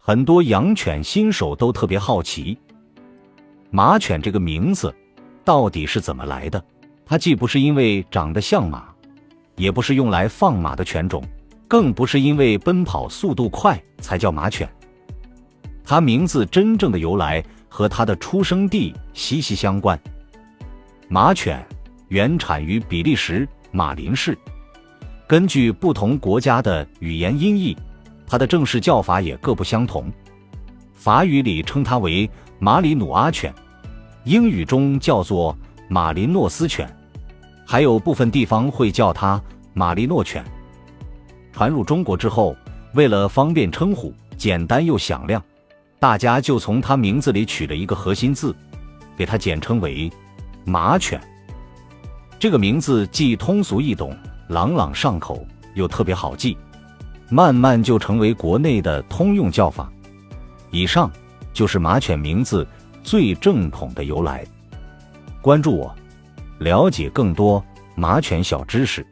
很多养犬新手都特别好奇，马犬这个名字到底是怎么来的？它既不是因为长得像马，也不是用来放马的犬种，更不是因为奔跑速度快才叫马犬。它名字真正的由来和它的出生地息息相关。马犬原产于比利时马林市，根据不同国家的语言音译，它的正式叫法也各不相同。法语里称它为马里努阿犬，英语中叫做马林诺斯犬，还有部分地方会叫它马利诺犬。传入中国之后，为了方便称呼，简单又响亮，大家就从它名字里取了一个核心字，给它简称为马犬。这个名字既通俗易懂，朗朗上口，又特别好记，慢慢就成为国内的通用叫法。以上就是马犬名字最正统的由来。关注我，了解更多马犬小知识。